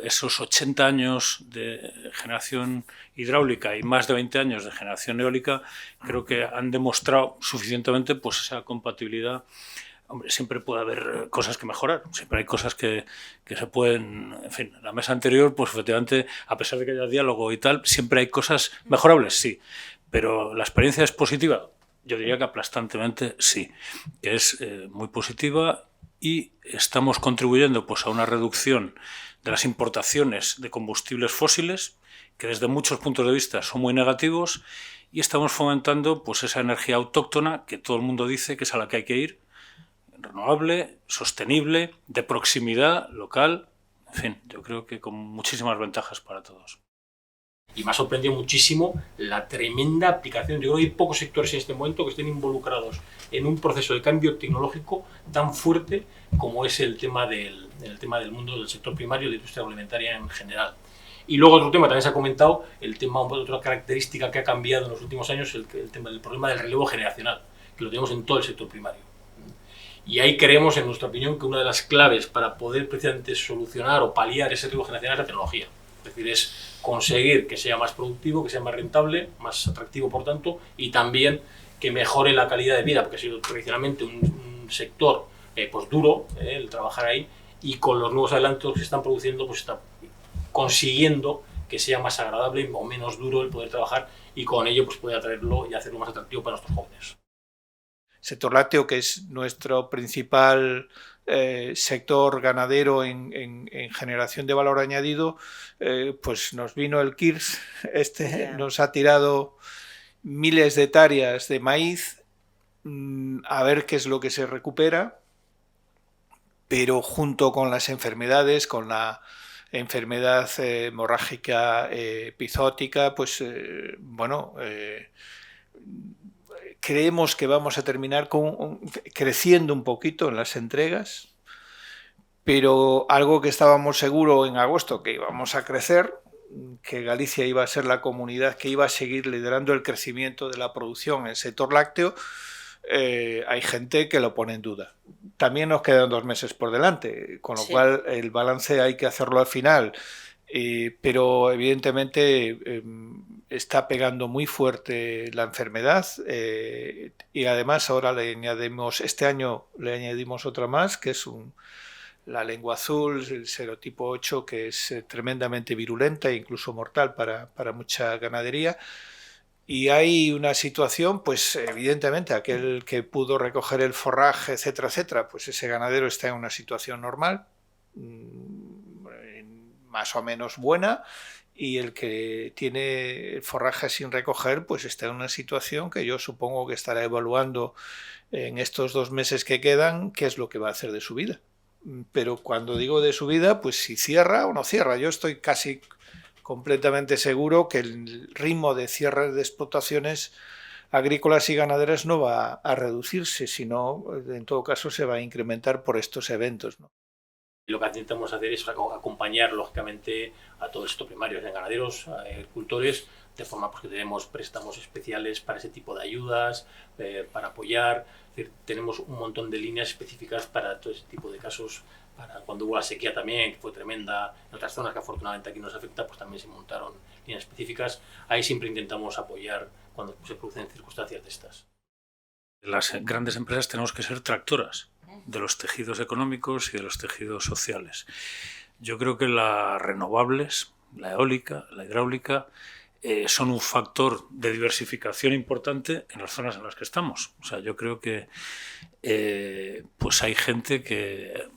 Esos 80 años de generación hidráulica y más de 20 años de generación eólica creo que han demostrado suficientemente pues esa compatibilidad. Hombre, siempre puede haber cosas que mejorar, siempre hay cosas que se pueden, en fin, en la mesa anterior, pues efectivamente, a pesar de que haya diálogo y tal, siempre hay cosas mejorables, sí, pero la experiencia es positiva, yo diría que aplastantemente sí, que es muy positiva y estamos contribuyendo pues a una reducción de las importaciones de combustibles fósiles, que desde muchos puntos de vista son muy negativos, y estamos fomentando pues esa energía autóctona que todo el mundo dice que es a la que hay que ir, renovable, sostenible, de proximidad, local, en fin, yo creo que con muchísimas ventajas para todos. Y me ha sorprendido muchísimo la tremenda aplicación. Yo creo que hay pocos sectores en este momento que estén involucrados en un proceso de cambio tecnológico tan fuerte como es el tema del mundo del sector primario, de la industria alimentaria en general. Y luego otro tema, también se ha comentado, otra característica que ha cambiado en los últimos años, el problema del relevo generacional, que lo tenemos en todo el sector primario. Y ahí creemos, en nuestra opinión, que una de las claves para poder precisamente solucionar o paliar ese relevo generacional es la tecnología. Es decir, es conseguir que sea más productivo, que sea más rentable, más atractivo por tanto, y también que mejore la calidad de vida, porque ha sido tradicionalmente un sector pues duro el trabajar ahí, y con los nuevos adelantos que se están produciendo pues está consiguiendo que sea más agradable o menos duro el poder trabajar, y con ello pues puede atraerlo y hacerlo más atractivo para nuestros jóvenes. Sector lácteo, que es nuestro principal sector ganadero en generación de valor añadido, pues nos vino el KIRS, nos ha tirado miles de hectáreas de maíz, a ver qué es lo que se recupera, pero junto con las enfermedades, con la enfermedad hemorrágica epizootica, pues creemos que vamos a terminar creciendo un poquito en las entregas, pero algo que estábamos seguros en agosto que íbamos a crecer, que Galicia iba a ser la comunidad que iba a seguir liderando el crecimiento de la producción en el sector lácteo, hay gente que lo pone en duda. También nos quedan 2 meses por delante, con lo cual el balance hay que hacerlo al final. Pero evidentemente está pegando muy fuerte la enfermedad y además ahora este año le añadimos otra más, que es la lengua azul, el serotipo 8, que es tremendamente virulenta e incluso mortal para mucha ganadería. Y hay una situación, pues evidentemente aquel que pudo recoger el forraje, etcétera, etcétera, pues ese ganadero está en una situación normal, más o menos buena, y el que tiene el forraje sin recoger pues está en una situación que yo supongo que estará evaluando en estos 2 meses que quedan qué es lo que va a hacer de su vida. Pero cuando digo de su vida, pues si cierra o no cierra. Yo estoy casi completamente seguro que el ritmo de cierre de explotaciones agrícolas y ganaderas no va a reducirse, sino en todo caso se va a incrementar por estos eventos, ¿no? Lo que intentamos hacer es acompañar, lógicamente, a todo el sector primario, de ganaderos, agricultores, de forma pues, que tenemos préstamos especiales para ese tipo de ayudas, para apoyar. Es decir, tenemos un montón de líneas específicas para todo ese tipo de casos. Para cuando hubo la sequía también, que fue tremenda, en otras zonas que afortunadamente aquí nos afecta, pues también se montaron líneas específicas. Ahí siempre intentamos apoyar cuando se producen circunstancias de estas. Las grandes empresas tenemos que ser tractoras de los tejidos económicos y de los tejidos sociales. Yo creo que las renovables, la eólica, la hidráulica, son un factor de diversificación importante en las zonas en las que estamos. O sea, yo creo que pues hay gente que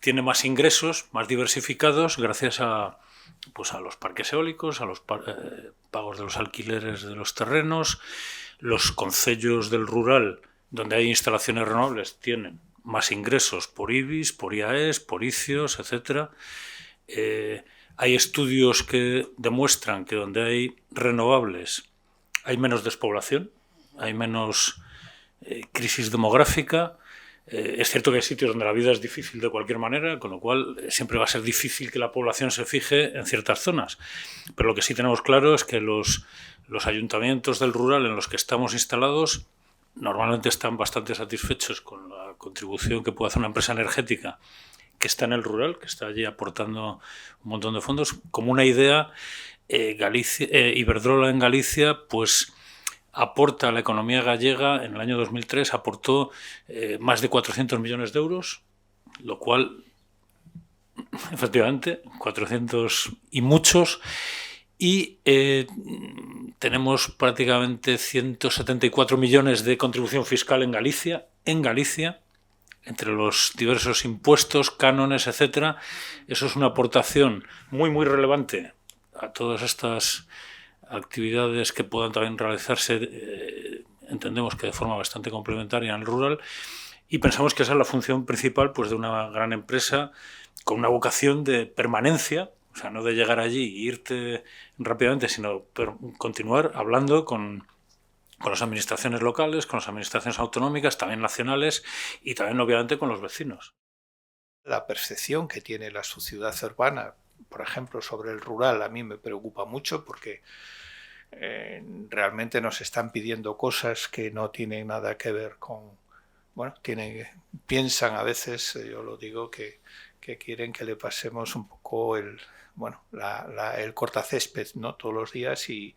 tiene más ingresos, más diversificados, gracias a los parques eólicos, a los pagos de los alquileres de los terrenos. Los concellos del rural, donde hay instalaciones renovables, tienen más ingresos por IBIs, por IAES, por ICIOS, etc. Hay estudios que demuestran que donde hay renovables hay menos despoblación, hay menos crisis demográfica. Es cierto que hay sitios donde la vida es difícil de cualquier manera, con lo cual siempre va a ser difícil que la población se fije en ciertas zonas. Pero lo que sí tenemos claro es que los ayuntamientos del rural en los que estamos instalados normalmente están bastante satisfechos con la contribución que puede hacer una empresa energética que está en el rural, que está allí aportando un montón de fondos. Como una idea, Iberdrola en Galicia pues aporta a la economía gallega, en el año 2003 aportó más de 400 millones de euros, lo cual, efectivamente, 400 y muchos, y tenemos prácticamente 174 millones de contribución fiscal en Galicia, entre los diversos impuestos, cánones, etcétera. Eso es una aportación muy, muy relevante a todas estas actividades que puedan también realizarse, entendemos que de forma bastante complementaria en el rural, y pensamos que esa es la función principal pues, de una gran empresa con una vocación de permanencia, o sea, no de llegar allí e irte rápidamente, sino continuar hablando con las administraciones locales, con las administraciones autonómicas, también nacionales y también, obviamente, con los vecinos. La percepción que tiene la sociedad urbana, por ejemplo, sobre el rural, a mí me preocupa mucho porque realmente nos están pidiendo cosas que no tienen nada que ver con... Bueno, piensan a veces, yo lo digo, que quieren que le pasemos un poco el cortacésped, ¿no? Todos los días y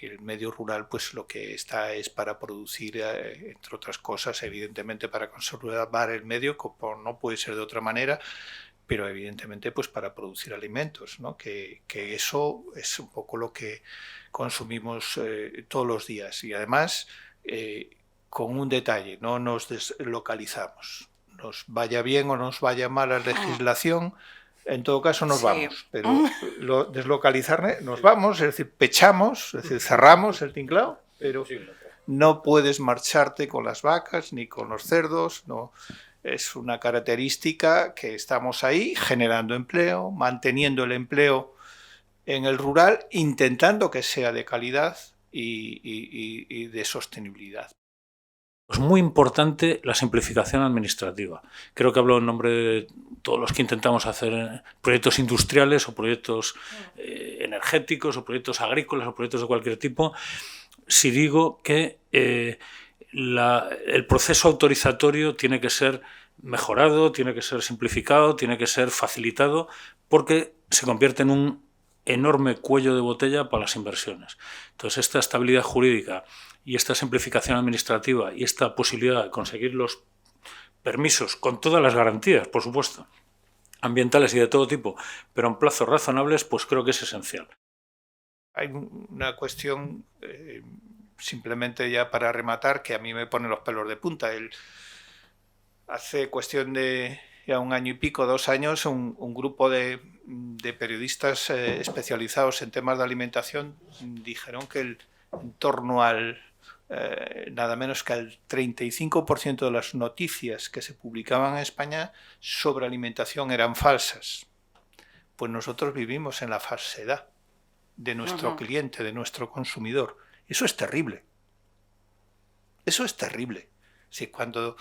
el medio rural pues lo que está es para producir, entre otras cosas, evidentemente para conservar el medio, como no puede ser de otra manera, pero evidentemente pues para producir alimentos, ¿no? Que eso es un poco lo que consumimos todos los días. Y además, con un detalle, no nos deslocalizamos. Nos vaya bien o nos vaya mal la legislación, en todo caso nos vamos, pero deslocalizar nos vamos, es decir, pechamos, es decir, cerramos el tinglao, pero no puedes marcharte con las vacas ni con los cerdos, no. Es una característica que estamos ahí generando empleo, manteniendo el empleo en el rural, intentando que sea de calidad y de sostenibilidad. Es muy importante la simplificación administrativa. Creo que hablo en nombre de todos los que intentamos hacer proyectos industriales o proyectos energéticos o proyectos agrícolas o proyectos de cualquier tipo, si digo que el proceso autorizatorio tiene que ser mejorado, tiene que ser simplificado, tiene que ser facilitado, porque se convierte en un enorme cuello de botella para las inversiones. Entonces, esta estabilidad jurídica y esta simplificación administrativa y esta posibilidad de conseguir los permisos con todas las garantías, por supuesto, ambientales y de todo tipo, pero en plazos razonables, pues creo que es esencial. Hay una cuestión, simplemente ya para rematar, que a mí me pone los pelos de punta. Hace cuestión de ya 1 año y pico, 2 años, un grupo de periodistas especializados en temas de alimentación dijeron que en torno al nada menos que al 35% de las noticias que se publicaban en España sobre alimentación eran falsas. Pues nosotros vivimos en la falsedad de nuestro cliente, de nuestro consumidor. Eso es terrible. Eso es terrible. Sí, cuando,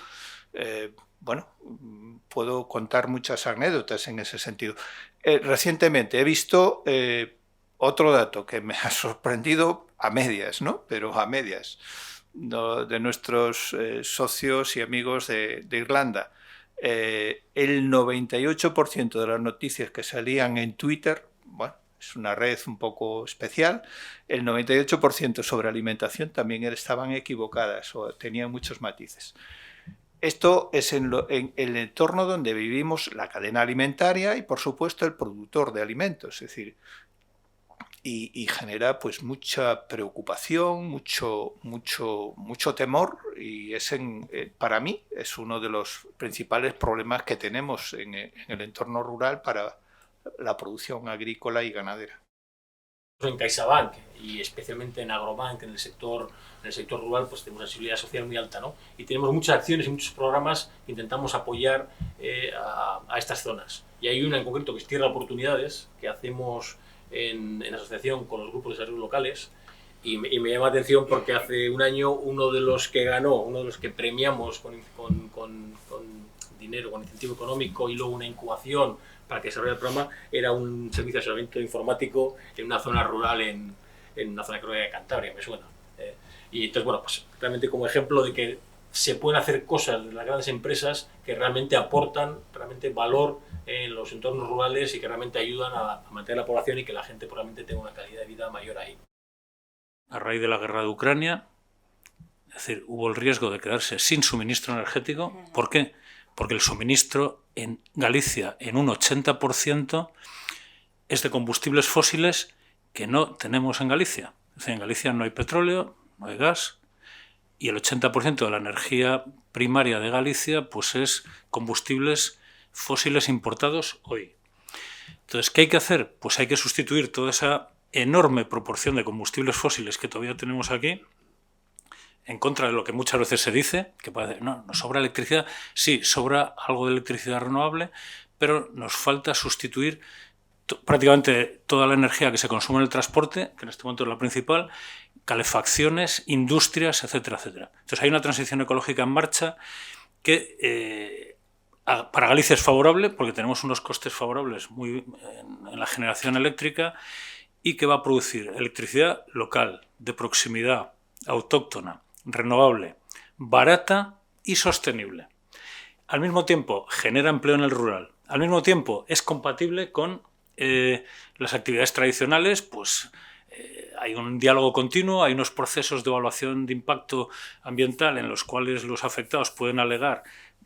puedo contar muchas anécdotas en ese sentido. Recientemente he visto otro dato que me ha sorprendido a medias, ¿no? Pero a medias, ¿no? De nuestros socios y amigos de Irlanda. El 98% de las noticias que salían en Twitter, bueno, es una red un poco especial, el 98% sobre alimentación también estaban equivocadas o tenían muchos matices. Esto es en el entorno donde vivimos la cadena alimentaria y, por supuesto, el productor de alimentos, es decir, y genera pues mucha preocupación, mucho temor, y para mí es uno de los principales problemas que tenemos en el entorno rural para la producción agrícola y ganadera. En CaixaBank y especialmente en Agrobank, en el sector rural, pues tenemos una sensibilidad social muy alta, ¿no? Y tenemos muchas acciones y muchos programas que intentamos apoyar a estas zonas. Y hay una en concreto que es Tierra Oportunidades, que hacemos en asociación con los grupos de desarrollo locales, y me llama la atención porque hace 1 año uno de los que premiamos con dinero, con incentivo económico y luego una incubación para que desarrolle el programa, era un servicio de asesoramiento informático en una zona rural en una zona, creo, de Cantabria, me suena. Y entonces, bueno, pues realmente como ejemplo de que se pueden hacer cosas de las grandes empresas que realmente aportan realmente valor en los entornos rurales y que realmente ayudan a mantener la población y que la gente probablemente tenga una calidad de vida mayor ahí. A raíz de la guerra de Ucrania, es decir, hubo el riesgo de quedarse sin suministro energético. ¿Por qué? Porque el suministro en Galicia en un 80% es de combustibles fósiles que no tenemos en Galicia. Es decir, en Galicia no hay petróleo, no hay gas, y el 80% de la energía primaria de Galicia pues es combustibles fósiles importados hoy. Entonces, ¿qué hay que hacer? Pues hay que sustituir toda esa enorme proporción de combustibles fósiles que todavía tenemos aquí, en contra de lo que muchas veces se dice, que parece, no, nos sobra electricidad. Sí, sobra algo de electricidad renovable, pero nos falta sustituir prácticamente toda la energía que se consume en el transporte, que en este momento es la principal, calefacciones, industrias, etcétera, etcétera. Entonces hay una transición ecológica en marcha que para Galicia es favorable porque tenemos unos costes favorables en la generación eléctrica y que va a producir electricidad local, de proximidad, autóctona, renovable, barata y sostenible. Al mismo tiempo genera empleo en el rural. Al mismo tiempo es compatible con las actividades tradicionales, pues hay un diálogo continuo, hay unos procesos de evaluación de impacto ambiental en los cuales los afectados pueden alegar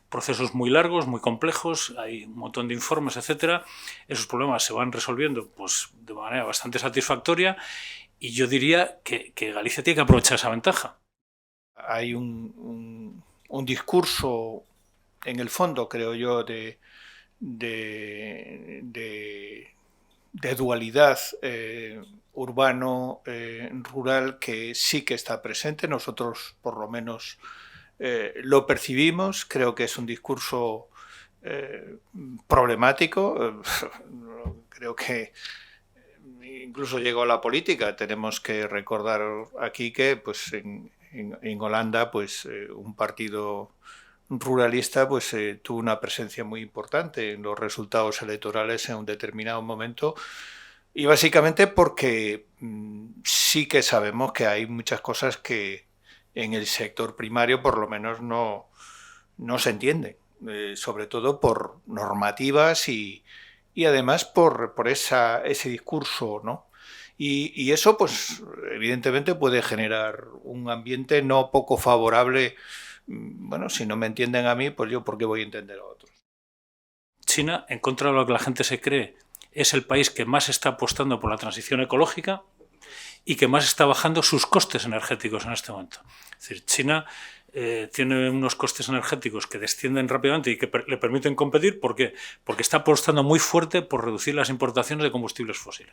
procesos muy largos, muy complejos, hay un montón de informes, etcétera. Esos problemas se van resolviendo pues, de manera bastante satisfactoria y yo diría que Galicia tiene que aprovechar esa ventaja. Hay un discurso, en el fondo, creo yo, de dualidad urbano-rural que sí que está presente. Nosotros, por lo menos, lo percibimos. Creo que es un discurso problemático. Creo que incluso llegó a la política. Tenemos que recordar aquí que pues, en Holanda pues, un partido ruralista pues tuvo una presencia muy importante en los resultados electorales en un determinado momento, y básicamente porque sí que sabemos que hay muchas cosas que en el sector primario por lo menos no se entienden, sobre todo por normativas y además por ese discurso, ¿no? Y eso pues evidentemente puede generar un ambiente no poco favorable. Bueno, si no me entienden a mí, pues yo ¿por qué voy a entender a otros? China, en contra de lo que la gente se cree, es el país que más está apostando por la transición ecológica y que más está bajando sus costes energéticos en este momento. Es decir, China tiene unos costes energéticos que descienden rápidamente y que le permiten competir. ¿Por qué? Porque está apostando muy fuerte por reducir las importaciones de combustibles fósiles.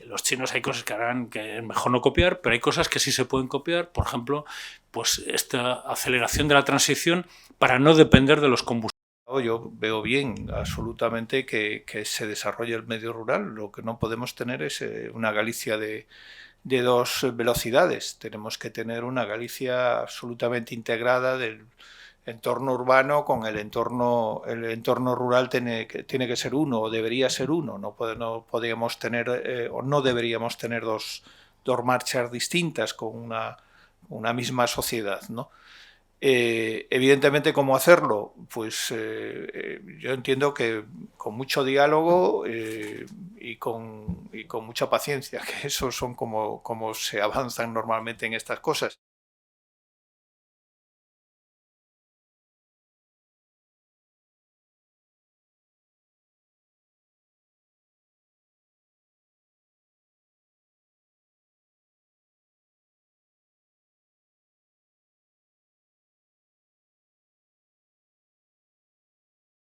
Los chinos hay cosas que harán que es mejor no copiar, pero hay cosas que sí se pueden copiar. Por ejemplo, pues esta aceleración de la transición para no depender de los combustibles. Yo veo bien absolutamente que se desarrolle el medio rural. Lo que no podemos tener es una Galicia de dos velocidades. Tenemos que tener una Galicia absolutamente integrada del entorno urbano con el entorno rural. Tiene que ser uno, o debería ser uno. No podríamos tener o no deberíamos tener dos marchas distintas con una misma sociedad, ¿no? Evidentemente, ¿cómo hacerlo? Pues yo entiendo que con mucho diálogo y con mucha paciencia, que eso son como se avanzan normalmente en estas cosas.